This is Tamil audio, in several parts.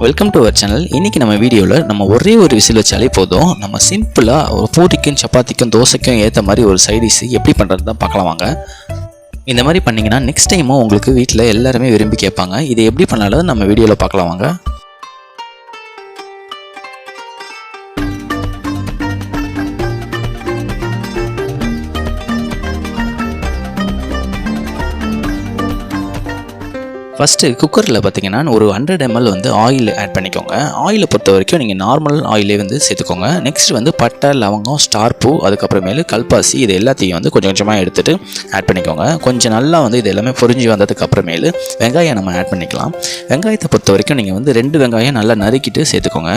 Welcome to our channel. இன்றைக்கி நம்ம வீடியோவில் நம்ம ஒரே ஒரு விசில் வச்சாலே போதும். நம்ம சிம்பிளாக ஒரு பூரிக்கும் சப்பாத்திக்கும் தோசைக்கும் ஏற்ற மாதிரி ஒரு சைடிஷ் எப்படி பண்ணுறது தான் பார்க்கலாம் வாங்க. இந்த மாதிரி பண்ணிங்கன்னா நெக்ஸ்ட் டைமும் உங்களுக்கு வீட்டில் எல்லாருமே விரும்பி கேட்பாங்க. இது எப்படி பண்ணாலும் நம்ம வீடியோவில் பார்க்கலாம் வாங்க. ஃபஸ்ட்டு குக்கரில் பார்த்தீங்கன்னா ஒரு 100 ml வந்து ஆயில் ஆட் பண்ணிக்கோங்க. ஆயிலை பொறுத்த வரைக்கும் நீங்கள் நார்மல் ஆயிலே வந்து சேர்த்துக்கோங்க. நெக்ஸ்ட் வந்து பட்டை, லவங்கம், ஸ்டார் பூ, அதுக்கப்புறமேலு கல்பாசி, இது எல்லாத்தையும் வந்து கொஞ்சம் கொஞ்சமாக எடுத்துகிட்டு ஆட் பண்ணிக்கோங்க. கொஞ்சம் நல்லா வந்து இது எல்லாமே பொரிஞ்சு வந்ததுக்கப்புறமேலு வெங்காயம் நம்ம ஆட் பண்ணிக்கலாம். வெங்காயத்தை பொறுத்த வரைக்கும் நீங்கள் வந்து 2 வெங்காயம் நல்லா நறுக்கிட்டு சேர்த்துக்கோங்க.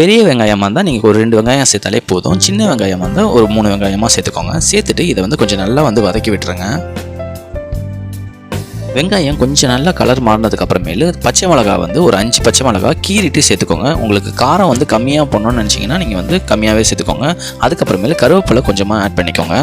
பெரிய வெங்காயமாக இருந்தால் நீங்கள் ஒரு 2 வெங்காயம் சேர்த்தாலே போதும். சின்ன வெங்காயமாக இருந்தால் ஒரு 3 வெங்காயமாக சேர்த்துக்கோங்க. சேர்த்துட்டு இதை வந்து கொஞ்சம் நல்லா வந்து வதக்கி விட்டுருங்க. வெங்காயம் கொஞ்சம் நல்லா கலர் மாறினதுக்கு அப்புறமேலு பச்சை மிளகா வந்து ஒரு 5 பச்சை மிளகா கீறிட்டு சேர்த்துக்கோங்க. உங்களுக்கு காரம் வந்து கம்மியாக பண்ணணும்னு நினச்சிங்கன்னா நீங்கள் வந்து கம்மியாகவே சேர்த்துக்கோங்க. அதுக்கப்புறமேலு கருவேப்பிலை கொஞ்சமாக ஆட் பண்ணிக்கோங்க.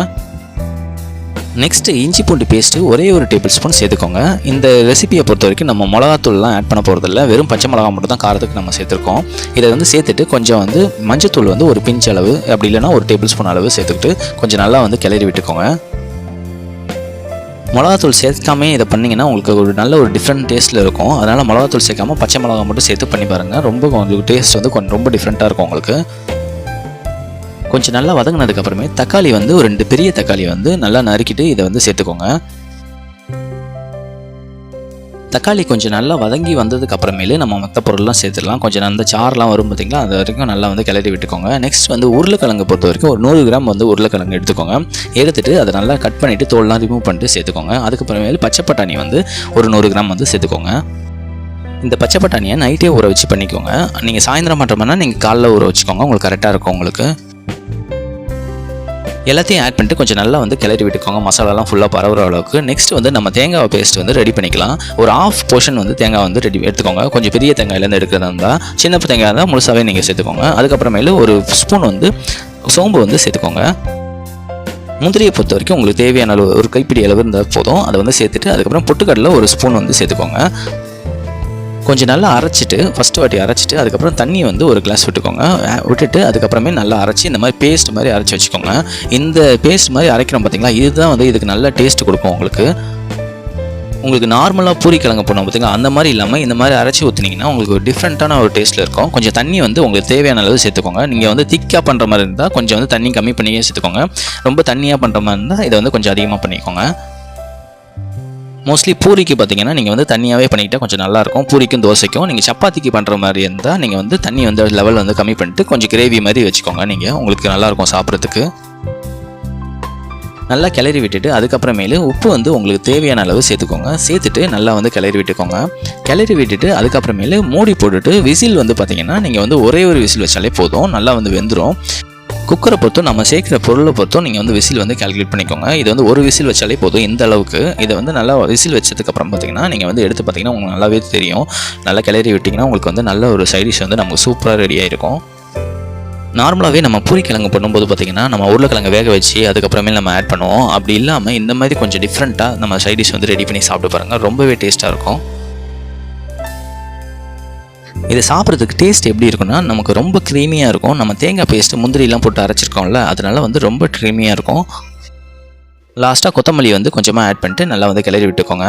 நெக்ஸ்ட்டு இஞ்சி பூண்டு பேஸ்ட்டு ஒரே ஒரு டேபிள் ஸ்பூன் சேர்த்துக்கோங்க. இந்த ரெசிபியை பொறுத்த வரைக்கும் நம்ம மிளகாத்தூள்லாம் ஆட் பண்ண போகிறதில்ல, வெறும் பச்சை மிளகா மட்டும் தான் காரத்துக்கு நம்ம சேர்த்துருக்கோம். இதை வந்து சேர்த்துட்டு கொஞ்சம் வந்து மஞ்சத்தூள் வந்து ஒரு பிஞ்ச் அளவு, அப்படி இல்லைனா ஒரு டேபிள் ஸ்பூன் அளவு சேர்த்துக்கிட்டு கொஞ்சம் நல்லா வந்து கிளறி விட்டுக்கோங்க. மிளகாத்தூள் சேர்க்காமே இதை பண்ணிங்கன்னா உங்களுக்கு ஒரு நல்ல ஒரு டிஃப்ரெண்ட் டேஸ்ட்டில் இருக்கும். அதனால் மிளகாத்தூள் சேர்க்காமல் பச்சை மிளகா மட்டும் சேர்த்து பண்ணி பாருங்கள். ரொம்ப உங்களுக்கு டேஸ்ட் வந்து கொஞ்சம் ரொம்ப டிஃப்ரெண்ட்டாக இருக்கும் உங்களுக்கு. கொஞ்சம் நல்லா வதங்கினதுக்கப்புறமே தக்காளி வந்து ஒரு 2 பெரிய தக்காளி வந்து நல்லா நறுக்கிட்டு இதை வந்து சேர்த்துக்கோங்க. தக்காளி கொஞ்சம் நல்லா வதங்கி வந்ததுக்கு அப்புறமேலே நம்ம மற்ற பொருள்லாம் சேர்த்துடலாம். கொஞ்சம் அந்த சாரெலாம் வரும் பார்த்திங்களா, அது வரைக்கும் நல்லா வந்து கிளறி விட்டுக்கோங்க. நெக்ஸ்ட் வந்து உருளைக்கிழங்கு பொறுத்த வரைக்கும் ஒரு 100 கிராம் வந்து உருளைக்கிழங்கு எடுத்துக்கோங்க. எடுத்துகிட்டு அதை நல்லா கட் பண்ணிவிட்டு தோல்லாம் ரிமூவ் பண்ணிட்டு சேர்த்துக்கோங்க. அதுக்கப்புறமேலே பச்சை பட்டாணி வந்து ஒரு 100 கிராம் வந்து சேர்த்துக்கோங்க. இந்த பச்சை பட்டாணியை நைட்டே ஊற வச்சு பண்ணிக்கோங்க. நீங்கள் சாயந்தரம் பண்ணுறோம்னா நீங்கள் காலைல ஊற வச்சுக்கோங்க, உங்களுக்கு கரெக்டாக இருக்கும். உங்களுக்கு எல்லாத்தையும் ஆட் பண்ணிட்டு கொஞ்சம் நல்லா வந்து கிளறி விட்டுக்கோங்க, மசாலாலாம் ஃபுல்லாக பரவுற அளவுக்கு. நெக்ஸ்ட் வந்து நம்ம தேங்காய் பேஸ்ட் வந்து ரெடி பண்ணிக்கலாம். ஒரு 1/2 போர்ஷன் வந்து தேங்காய் வந்து எடுத்துக்கோங்க. கொஞ்சம் பெரிய தேங்காயிலேருந்து எடுக்கிறதா இருந்தால், சின்ன தேங்காய் இருந்தால் முழுசாகவே நீங்கள் சேர்த்துக்கோங்க. அதுக்கப்புறமேலு ஒரு ஸ்பூன் வந்து சோம்பு வந்து சேர்த்துக்கோங்க. முந்திரியை பொறுத்த வரைக்கும் உங்களுக்கு தேவையான அளவு ஒரு கைப்பிடி அளவு இருந்தால் போதும். அதை வந்து சேர்த்துட்டு அதுக்கப்புறம் பொட்டுக்கடலை ஒரு ஸ்பூன் வந்து சேர்த்துக்கோங்க. கொஞ்சம் நல்லா அரைச்சிட்டு ஃபஸ்ட்டு வாட்டி அரைச்சிட்டு அதுக்கப்புறம் தண்ணி வந்து ஒரு கிளாஸ் விட்டுட்டு அதுக்கப்புறமே நல்லா அரைச்சி இந்த மாதிரி பேஸ்ட் மாதிரி அரைச்சி வச்சுக்கோங்க. இந்த பேஸ்ட் மாதிரி அரைக்கிறோம் பார்த்தீங்களா, இதுதான் வந்து இதுக்கு நல்ல டேஸ்ட் கொடுக்கும் உங்களுக்கு நார்மலாக பூரி கிழங்கு போனோம் பார்த்தீங்களா, அந்த மாதிரி இல்லாமல் இந்த மாதிரி அரைச்சி ஊற்றினீங்கன்னா உங்களுக்கு ஒரு டிஃப்ரெண்ட்டான ஒரு டேஸ்ட்டில் இருக்கும். கொஞ்சம் தண்ணி வந்து உங்களுக்கு தேவையான அளவு சேர்த்துக்கோங்க. நீங்கள் வந்து திக்காக பண்ணுற மாதிரி இருந்தால் கொஞ்சம் வந்து தண்ணி கம்மி பண்ணியே சேர்த்துக்கோங்க. ரொம்ப தண்ணியாக பண்ணுற மாதிரி இருந்தால் இதை வந்து கொஞ்சம் அதிகமாக பண்ணிக்கோங்க. மோஸ்ட்லி பூரிக்கு பார்த்தீங்கன்னா நீங்கள் வந்து தண்ணியாகவே பண்ணிக்கிட்டால் கொஞ்சம் நல்லாயிருக்கும். பூரிக்கும் தோசைக்கும். நீங்கள் சப்பாத்திக்கு பண்ணுற மாதிரி இருந்தால் நீங்கள் வந்து தண்ணி வந்து லெவல் வந்து கம்மி பண்ணிட்டு கொஞ்சம் கிரேவி மாதிரி வச்சுக்கோங்க. நீங்கள் உங்களுக்கு நல்லாயிருக்கும் சாப்பிட்றதுக்கு. நல்லா கிளறி விட்டுட்டு அதுக்கப்புறமேலு உப்பு வந்து உங்களுக்கு தேவையான அளவு சேர்த்துக்கோங்க. சேர்த்துட்டு நல்லா வந்து கிளறி விட்டுக்கோங்க. கிளறி விட்டுட்டு அதுக்கப்புறமேலு மூடி போட்டுட்டு விசில் வந்து பார்த்தீங்கன்னா நீங்கள் வந்து ஒரே ஒரு விசில் வச்சாலே போதும், நல்லா வந்து வெந்துடும். குக்கரை பொறுத்தும் நம்ம சேர்க்குற பொருளை பொறுத்தும் நீங்கள் வந்து விசில் வந்து கால்குலேட் பண்ணிக்கோங்க. இது வந்து ஒரு விசில் வச்சாலே போதும் இந்த அளவுக்கு. இதை வந்து நல்லா விசில் வச்சதுக்கப்புறம் பார்த்தீங்கன்னா நீங்கள் வந்து எடுத்து பார்த்தீங்கன்னா உங்களுக்கு நல்லாவே தெரியும். நல்லா கிளறி விட்டிங்கன்னா உங்களுக்கு வந்து நல்ல ஒரு சைடிஷ் வந்து நமக்கு சூப்பராக ரெடியாக இருக்கும். நார்மலாகவே நம்ம பூரி கிழங்கு பண்ணும்போது பார்த்திங்கன்னா நம்ம உருளைக்கிழங்கு வேக வச்சு அதுக்கப்புறமே நம்ம ஆட் பண்ணுவோம். அப்படி இல்லாமல் இந்த மாதிரி கொஞ்சம் டிஃப்ரெண்ட்டாக நம்ம சைடிஷ் வந்து ரெடி பண்ணி சாப்பிட்டு பாருங்கள், ரொம்பவே டேஸ்ட்டாக இருக்கும். இதை சாப்பிட்றதுக்கு டேஸ்ட் எப்படி இருக்குன்னா நமக்கு ரொம்ப க்ரீமியாக இருக்கும். நம்ம தேங்காய் பேஸ்ட்டு முந்திரிலாம் போட்டு அரைச்சிருக்கோம்ல, அதனால வந்து ரொம்ப க்ரீமியாக இருக்கும். லாஸ்ட்டாக கொத்தமல்லி வந்து கொஞ்சமாக ஆட் பண்ணிட்டு நல்லா வந்து கிளறி விட்டுக்கோங்க.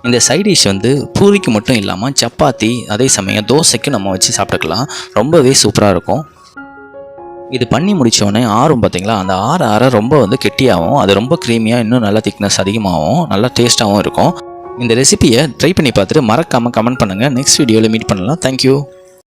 இந்த சைட் டிஷ் வந்து பூரிக்கு மட்டும் இல்லாமல் சப்பாத்தி, அதே சமயம் தோசைக்கு நம்ம வச்சு சாப்பிட்டுக்கலாம். ரொம்பவே சூப்பராக இருக்கும். இது பண்ணி முடித்தோடனே ஆறும் பார்த்தீங்களா, அந்த ஆற ரொம்ப வந்து கெட்டியாகவும் அது ரொம்ப க்ரீமியாக இன்னும் நல்லா திக்னஸ் அதிகமாகவும் நல்லா டேஸ்ட்டாகவும் இருக்கும். இந்த ரெசிபியை ட்ரை பண்ணி பார்த்துட்டு மறக்காமல் கமெண்ட் பண்ணுங்கள். நெக்ஸ்ட் வீடியோவில் மீட் பண்ணலாம். தேங்க்யூ.